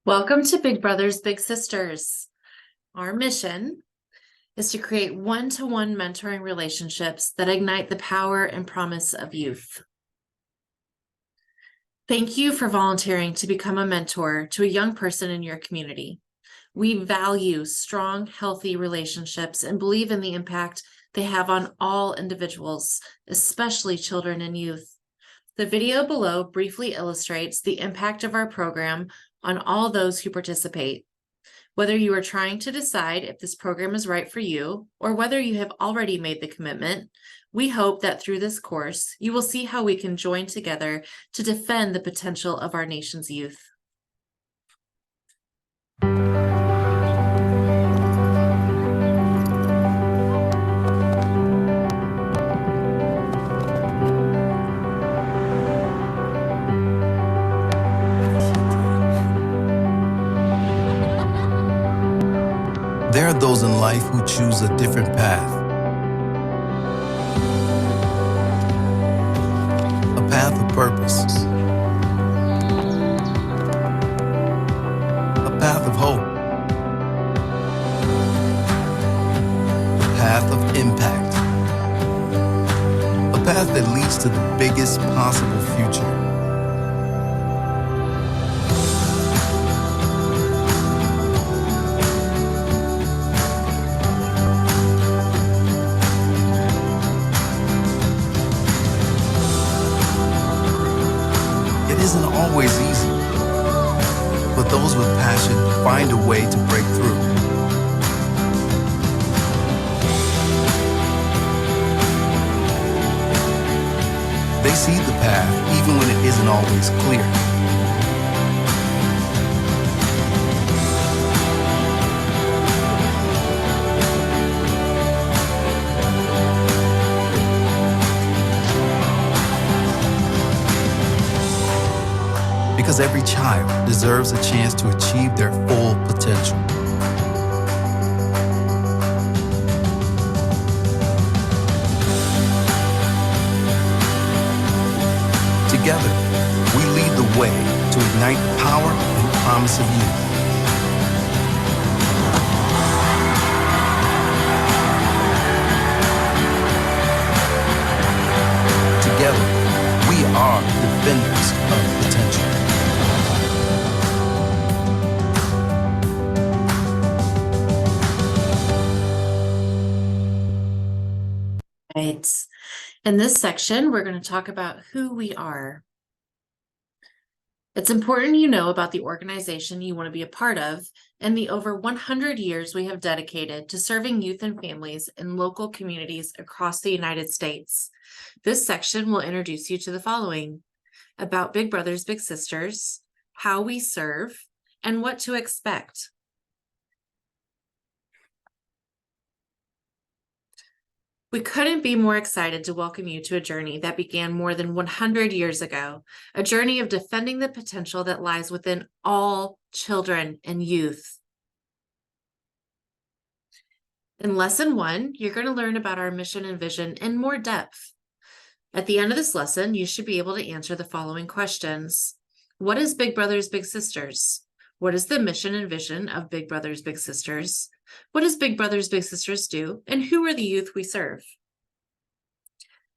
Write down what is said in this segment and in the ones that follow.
Welcome to Big Brothers Big Sisters. Our mission is to create one-to-one mentoring relationships that ignite the power and promise of youth. Thank you for volunteering to become a mentor to a young person in your community. We value strong, healthy relationships and believe in the impact they have on all individuals, especially children and youth. The video below briefly illustrates the impact of our program on all those who participate. Whether you are trying to decide if this program is right for you, or whether you have already made the commitment, we hope that through this course, you will see how we can join together to defend the potential of our nation's youth. There are those in life who choose a different path. A path of purpose. A path of hope. A path of impact. A path that leads to the biggest possible future. It isn't always easy, but those with passion find a way to break through. They see the path even when it isn't always clear. Because every child deserves a chance to achieve their full potential. Together, we lead the way to ignite the power and promise of youth. Together, we are defenders of potential. Right. In this section, we're going to talk about who we are. It's important you know about the organization you want to be a part of and the over 100 years we have dedicated to serving youth and families in local communities across the United States. This section will introduce you to the following: about Big Brothers Big Sisters, how we serve, and what to expect. We couldn't be more excited to welcome you to a journey that began more than 100 years ago, a journey of defending the potential that lies within all children and youth. In Lesson 1, you're going to learn about our mission and vision in more depth. At the end of this lesson, you should be able to answer the following questions. What is Big Brothers Big Sisters? What is the mission and vision of Big Brothers Big Sisters? What does Big Brothers Big Sisters do? And who are the youth we serve?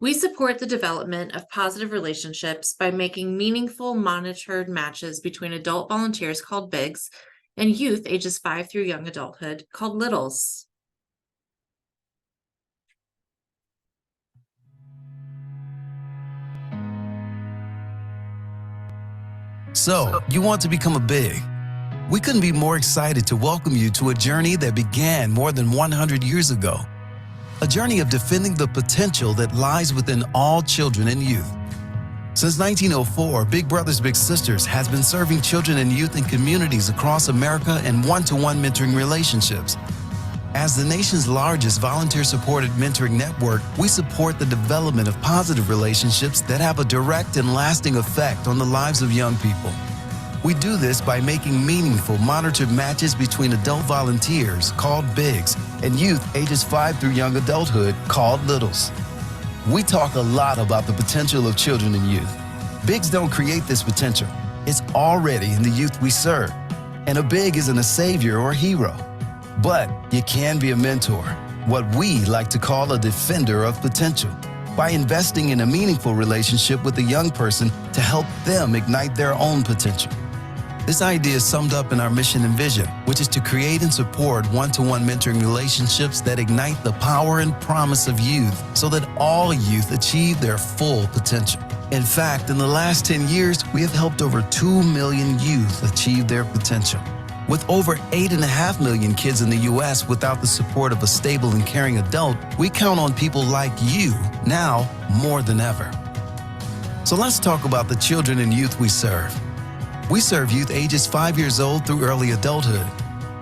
We support the development of positive relationships by making meaningful monitored matches between adult volunteers called Bigs and youth ages 5 through young adulthood called Littles. So, you want to become a Big? We couldn't be more excited to welcome you to a journey that began more than 100 years ago. A journey of defending the potential that lies within all children and youth. Since 1904, Big Brothers Big Sisters has been serving children and youth in communities across America in one-to-one mentoring relationships. As the nation's largest volunteer-supported mentoring network, we support the development of positive relationships that have a direct and lasting effect on the lives of young people. We do this by making meaningful monitored matches between adult volunteers, called Bigs, and youth ages 5 through young adulthood, called Littles. We talk a lot about the potential of children and youth. Bigs don't create this potential. It's already in the youth we serve. And a big isn't a savior or hero. But you can be a mentor, what we like to call a defender of potential, by investing in a meaningful relationship with a young person to help them ignite their own potential. This idea is summed up in our mission and vision, which is to create and support one-to-one mentoring relationships that ignite the power and promise of youth so that all youth achieve their full potential. In fact, in the last 10 years, we have helped over 2 million youth achieve their potential. With over 8.5 million kids in the U.S. without the support of a stable and caring adult, we count on people like you now more than ever. So let's talk about the children and youth we serve. We serve youth ages 5 years old through early adulthood.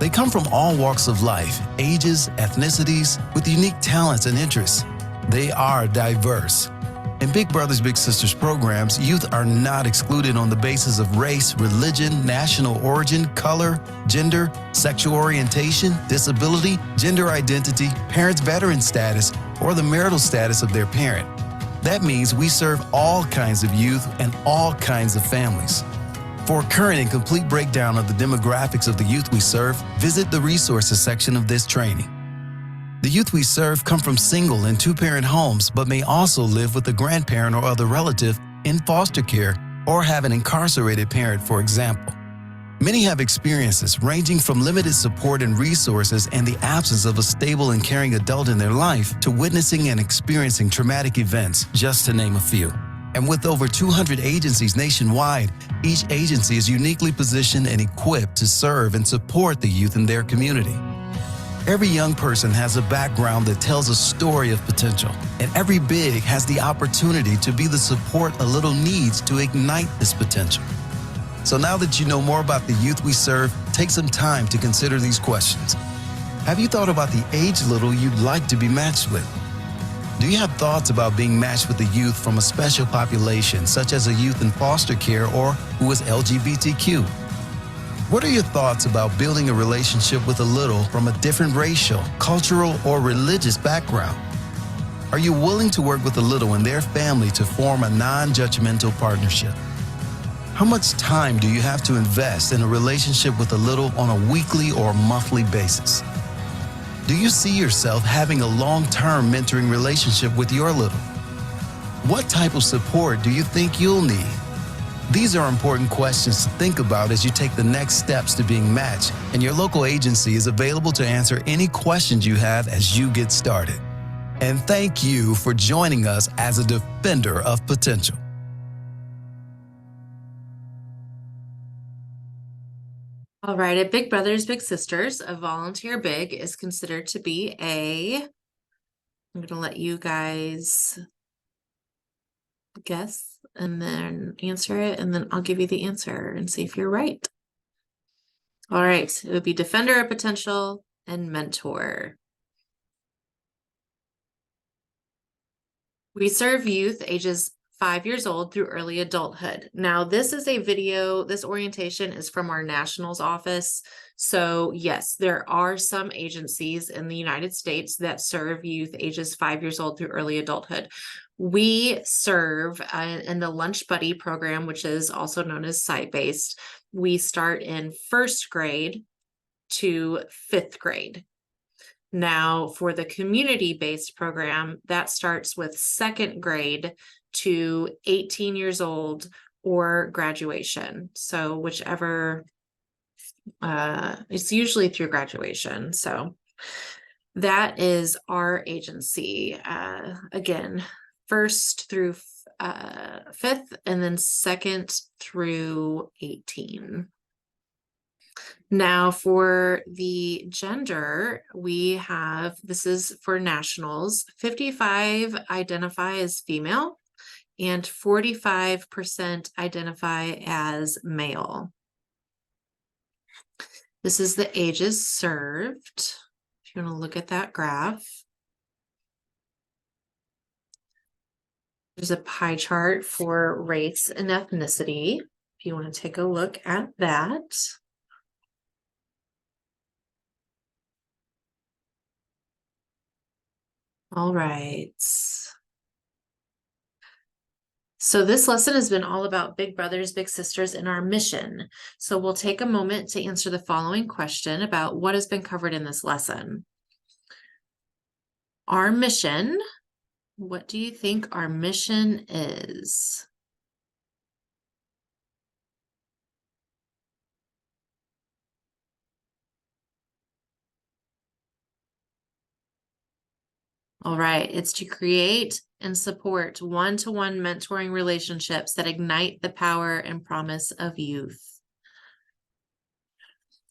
They come from all walks of life, ages, ethnicities, with unique talents and interests. They are diverse. In Big Brothers Big Sisters programs, youth are not excluded on the basis of race, religion, national origin, color, gender, sexual orientation, disability, gender identity, parents' veteran status, or the marital status of their parent. That means we serve all kinds of youth and all kinds of families. For a current and complete breakdown of the demographics of the youth we serve, visit the resources section of this training. The youth we serve come from single and two-parent homes, but may also live with a grandparent or other relative in foster care or have an incarcerated parent, for example. Many have experiences ranging from limited support and resources and the absence of a stable and caring adult in their life to witnessing and experiencing traumatic events, just to name a few. And with over 200 agencies nationwide, each agency is uniquely positioned and equipped to serve and support the youth in their community. Every young person has a background that tells a story of potential, and every big has the opportunity to be the support a little needs to ignite this potential. So now that you know more about the youth we serve, take some time to consider these questions. Have you thought about the age little you'd like to be matched with? Do you have thoughts about being matched with a youth from a special population, such as a youth in foster care or who is LGBTQ? What are your thoughts about building a relationship with a little from a different racial, cultural, or religious background? Are you willing to work with a little and their family to form a non-judgmental partnership? How much time do you have to invest in a relationship with a little on a weekly or monthly basis? Do you see yourself having a long-term mentoring relationship with your little? What type of support do you think you'll need? These are important questions to think about as you take the next steps to being matched, and your local agency is available to answer any questions you have as you get started. And thank you for joining us as a defender of potential. All right, at Big Brothers Big Sisters, a volunteer big is considered to be I'm going to let you guys guess and then answer it, and then I'll give you the answer and see if you're right. All right, it would be defender of potential and mentor. We serve youth ages 5 years old through early adulthood. Now, this is a video, this orientation is from our nationals office. So yes, there are some agencies in the United States that serve youth ages 5 years old through early adulthood. We serve in the Lunch Buddy program, which is also known as site-based. We start in 1st grade to 5th grade. Now, for the community-based program, that starts with 2nd grade to 18 years old or graduation. So whichever, it's usually through graduation. So that is our agency. Again, 1st through 5th, and then 2nd through 18. Now for the gender, we have, this is for nationals, 55 identify as female and 45% identify as male. This is the ages served. If you want to look at that graph. There's a pie chart for race and ethnicity. If you want to take a look at that. All right. So this lesson has been all about Big Brothers, Big Sisters and our mission. So we'll take a moment to answer the following question about what has been covered in this lesson. Our mission, what do you think our mission is? All right, it's to create and support one-to-one mentoring relationships that ignite the power and promise of youth.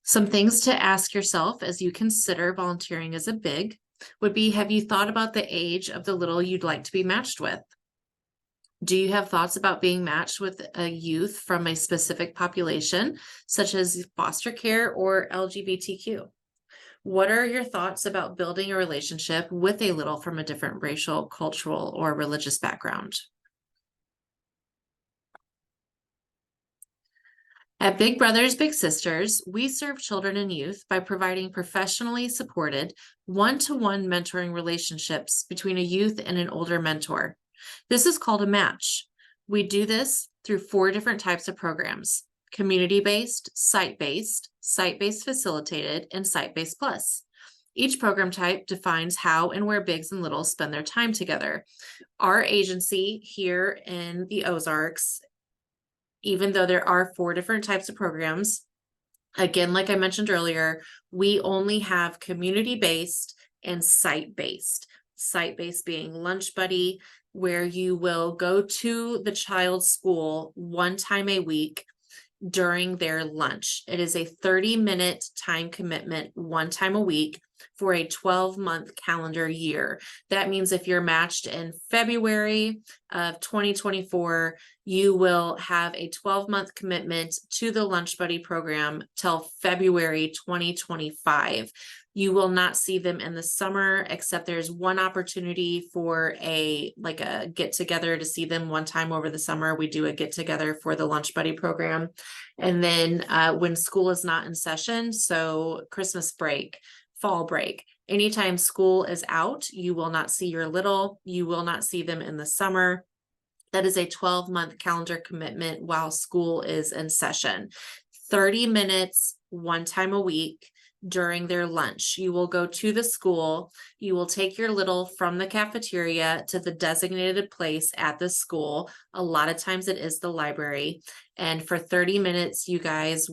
Some things to ask yourself as you consider volunteering as a big would be, have you thought about the age of the little you'd like to be matched with? Do you have thoughts about being matched with a youth from a specific population, such as foster care or LGBTQ? What are your thoughts about building a relationship with a little from a different racial, cultural, or religious background? At Big Brothers Big Sisters, we serve children and youth by providing professionally supported one-to-one mentoring relationships between a youth and an older mentor. This is called a match. We do this through 4 different types of programs: community-based, site-based, site-based facilitated, and site-based plus. Each program type defines how and where bigs and littles spend their time together. Our agency here in the Ozarks, even though there are 4 different types of programs, again, like I mentioned earlier, we only have community-based and site-based. Site-based being Lunch Buddy, where you will go to the child's school 1 time a week during their lunch. It is a 30-minute time commitment 1 time a week for a 12-month calendar year. That means if you're matched in February of 2024, you will have a 12-month commitment to the Lunch Buddy program till February 2025. You will not see them in the summer, except there's one opportunity for a get together to see them 1 time over the summer. We do a get together for the Lunch Buddy program. And then when school is not in session, so Christmas break, fall break, anytime school is out, you will not see your little, you will not see them in the summer. That is a 12-month calendar commitment while school is in session. 30 minutes, 1 time a week during their lunch. You will go to the school, you will take your little from the cafeteria to the designated place at the school. A lot of times it is the library. And for 30 minutes, you guys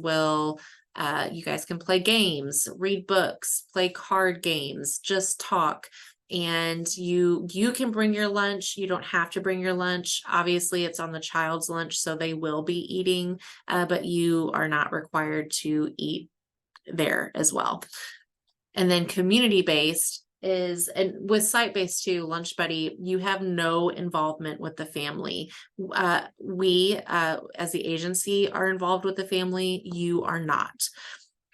can play games, read books, play card games, just talk. And you can bring your lunch. You don't have to bring your lunch. Obviously, it's on the child's lunch, so they will be eating, but you are not required to eat there as well. And then community-based is, and with site-based too, Lunch Buddy, you have no involvement with the family. We, as the agency, are involved with the family. You are not.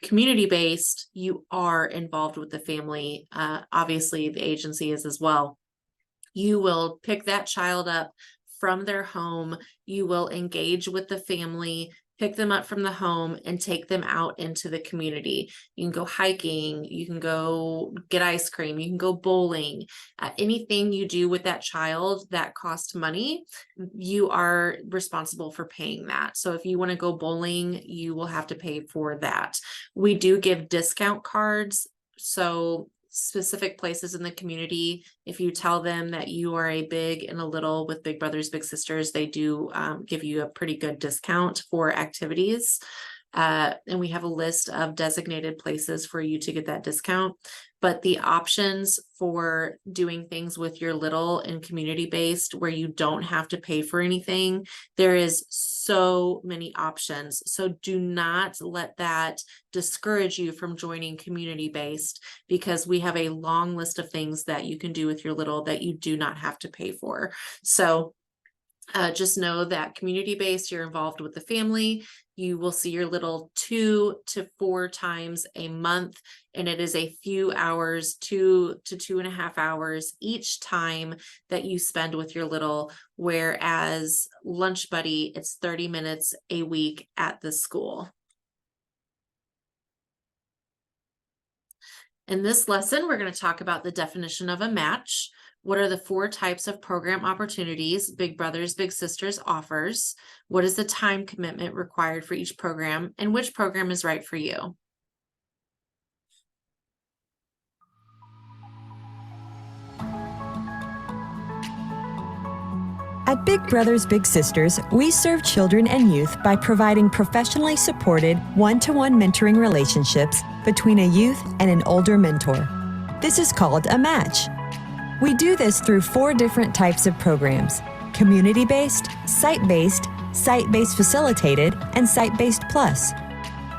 Community-based, you are involved with the family. Obviously, the agency is as well. You will pick that child up from their home. You will engage with the family, pick them up from the home, and take them out into the community. You can go hiking, you can go get ice cream, you can go bowling. Anything you do with that child that costs money, you are responsible for paying that. So if you want to go bowling, you will have to pay for that. We do give discount cards. So specific places in the community, if you tell them that you are a big and a little with Big Brothers Big Sisters, they do give you a pretty good discount for activities. And we have a list of designated places for you to get that discount. But the options for doing things with your little and community-based where you don't have to pay for anything, there is so many options. So do not let that discourage you from joining community-based, because we have a long list of things that you can do with your little that you do not have to pay for. So just know that community-based, you're involved with the family. You will see your little 2 to 4 times a month, and it is a few hours, 2 to 2.5 hours each time that you spend with your little. Whereas Lunch Buddy, it's 30 minutes a week at the school. In this lesson, we're going to talk about the definition of a match. What are the 4 types of program opportunities Big Brothers Big Sisters offers? What is the time commitment required for each program, and which program is right for you? At Big Brothers Big Sisters, we serve children and youth by providing professionally supported one-to-one mentoring relationships between a youth and an older mentor. This is called a match. We do this through 4 different types of programs: community-based, site-based facilitated, and site-based plus.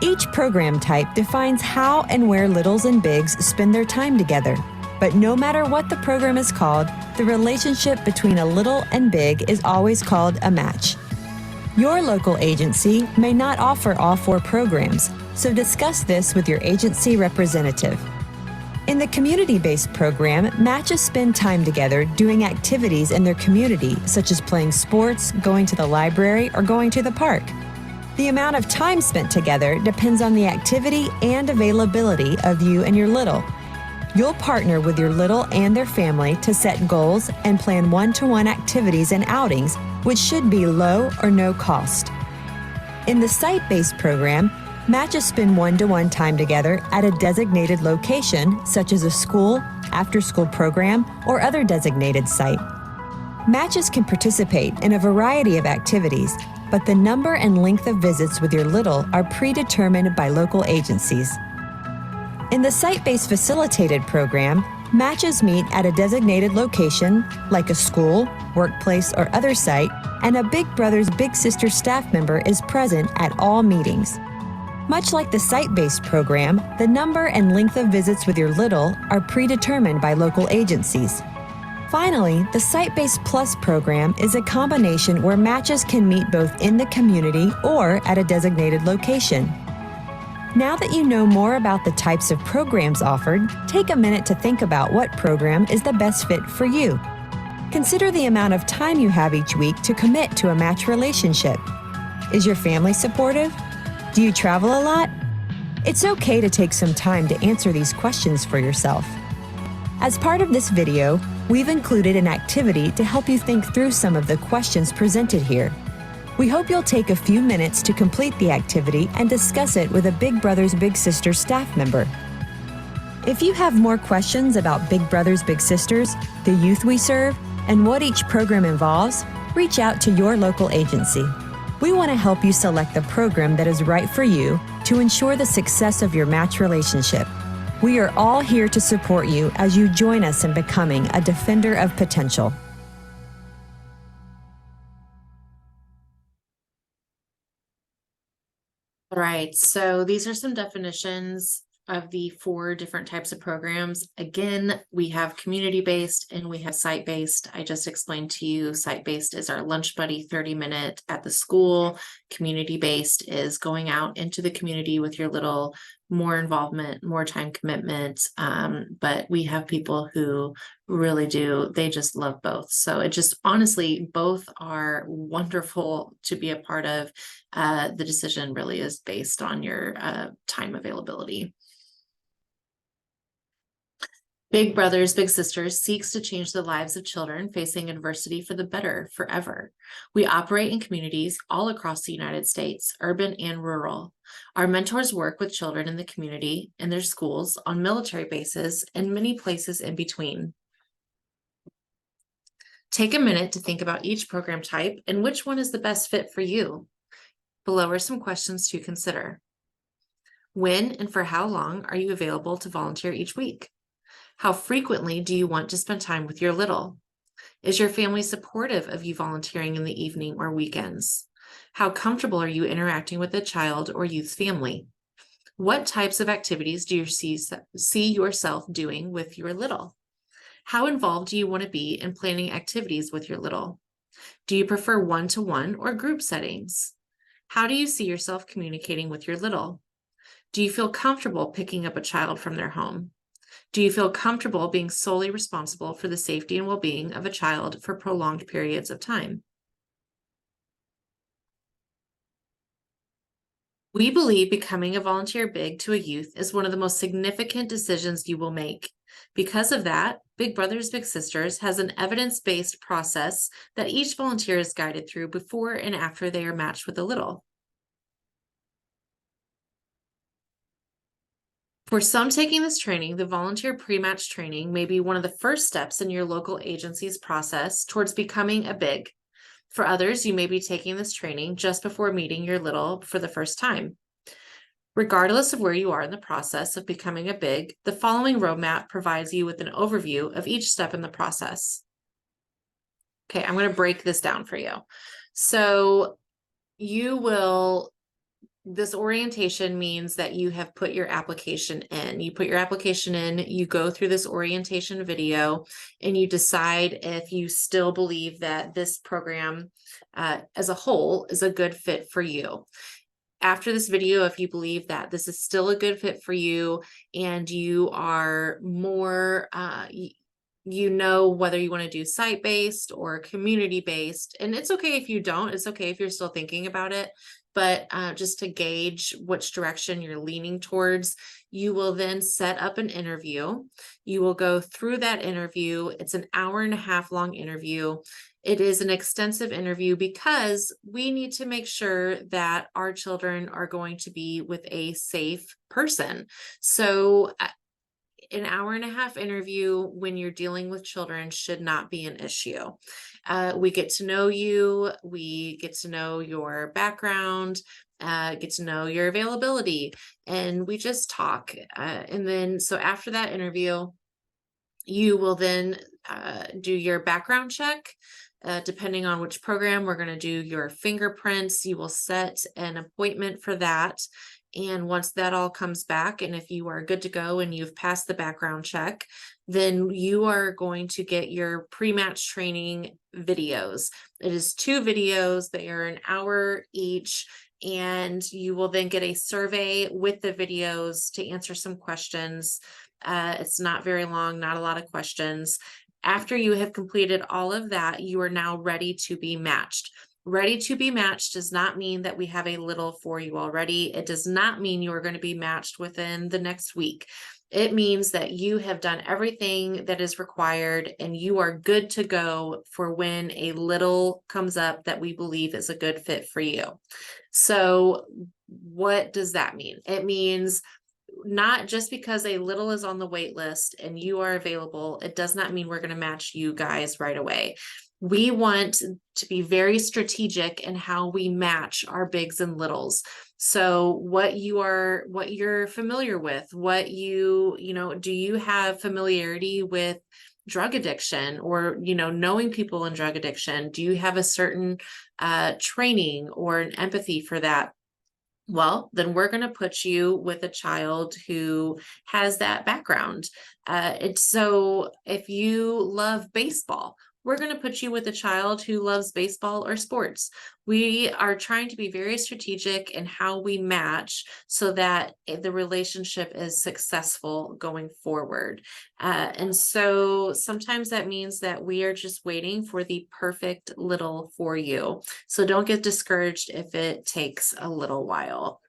Each program type defines how and where littles and bigs spend their time together. But no matter what the program is called, the relationship between a little and big is always called a match. Your local agency may not offer all 4 programs, so discuss this with your agency representative. In the community-based program, matches spend time together doing activities in their community, such as playing sports, going to the library, or going to the park. The amount of time spent together depends on the activity and availability of you and your little. You'll partner with your little and their family to set goals and plan one-to-one activities and outings, which should be low or no cost. In the site-based program, matches spend one-to-one time together at a designated location, such as a school, after-school program, or other designated site. Matches can participate in a variety of activities, but the number and length of visits with your little are predetermined by local agencies. In the site-based facilitated program, matches meet at a designated location, like a school, workplace, or other site, and a Big Brothers Big Sisters staff member is present at all meetings. Much like the site-based program, the number and length of visits with your little are predetermined by local agencies. Finally, the Site-Based Plus program is a combination where matches can meet both in the community or at a designated location. Now that you know more about the types of programs offered, take a minute to think about what program is the best fit for you. Consider the amount of time you have each week to commit to a match relationship. Is your family supportive? Do you travel a lot? It's okay to take some time to answer these questions for yourself. As part of this video, we've included an activity to help you think through some of the questions presented here. We hope you'll take a few minutes to complete the activity and discuss it with a Big Brothers Big Sisters staff member. If you have more questions about Big Brothers Big Sisters, the youth we serve, and what each program involves, reach out to your local agency. We want to help you select the program that is right for you to ensure the success of your match relationship. We are all here to support you as you join us in becoming a defender of potential. All right, so these are some definitions of the 4 different types of programs. Again, we have community-based and we have site-based. I just explained to you, site-based is our lunch buddy 30-minute at the school. Community-based is going out into the community with your little, more involvement, more time commitment. But we have people who really do, they just love both. So it just, honestly, both are wonderful to be a part of. The decision really is based on your time availability. Big Brothers Big Sisters seeks to change the lives of children facing adversity for the better forever. We operate in communities all across the United States, urban and rural. Our mentors work with children in the community, in their schools, on military bases, and many places in between. Take a minute to think about each program type and which one is the best fit for you. Below are some questions to consider. When and for how long are you available to volunteer each week? How frequently do you want to spend time with your little? Is your family supportive of you volunteering in the evening or weekends? How comfortable are you interacting with a child or youth family? What types of activities do you see yourself doing with your little? How involved do you want to be in planning activities with your little? Do you prefer one-to-one or group settings? How do you see yourself communicating with your little? Do you feel comfortable picking up a child from their home? Do you feel comfortable being solely responsible for the safety and well-being of a child for prolonged periods of time? We believe becoming a volunteer big to a youth is one of the most significant decisions you will make. Because of that, Big Brothers Big Sisters has an evidence-based process that each volunteer is guided through before and after they are matched with a little. For some taking this training, the volunteer pre-match training may be one of the first steps in your local agency's process towards becoming a big. For others, you may be taking this training just before meeting your little for the first time. Regardless of where you are in the process of becoming a big, the following roadmap provides you with an overview of each step in the process. Okay, I'm going to break this down for you. So this orientation means that you have put your application in. You put your application in, you go through this orientation video, and you decide if you still believe that this program as a whole is a good fit for you. After this video, if you believe that this is still a good fit for you and you are more, you know whether you want to do site-based or community-based, and it's okay if you don't, it's okay if you're still thinking about it, but just to gauge which direction you're leaning towards, you will then set up an interview. You will go through that interview. It's an 1.5 hour long interview. It is an extensive interview because we need to make sure that our children are going to be with a safe person. So an 1.5 hour interview when you're dealing with children should not be an issue. We get to know you, we get to know your background, get to know your availability, and we just talk. And then, so after that interview, you will then do your background check. Depending on which program, we're going to do your fingerprints. You will set an appointment for that. And once that all comes back, and if you are good to go and you've passed the background check, then you are going to get your pre-match training videos. It is 2 videos. They are 1 hour each. And you will then get a survey with the videos to answer some questions. It's not very long, not a lot of questions. After you have completed all of that, you are now ready to be matched. Ready to be matched does not mean that we have a little for you already. It does not mean you are going to be matched within the next week. It means that you have done everything that is required and you are good to go for when a little comes up that we believe is a good fit for you. So what does that mean? It means not just because a little is on the wait list and you are available, it does not mean we're going to match you guys right away. We want to be very strategic in how we match our bigs and littles. So what you're familiar with, do you have familiarity with drug addiction or, knowing people in drug addiction? Do you have a certain training or an empathy for that? Well, then we're going to put you with a child who has that background. So if you love baseball, we're going to put you with a child who loves baseball or sports. We are trying to be very strategic in how we match so that the relationship is successful going forward. And so sometimes that means that we are just waiting for the perfect little for you. So don't get discouraged if it takes a little while.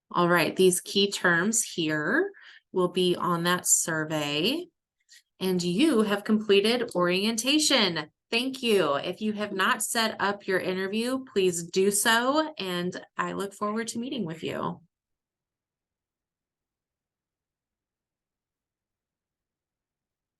All right, these key terms here will be on that survey. And you have completed orientation. Thank you. If you have not set up your interview, please do so. And I look forward to meeting with you.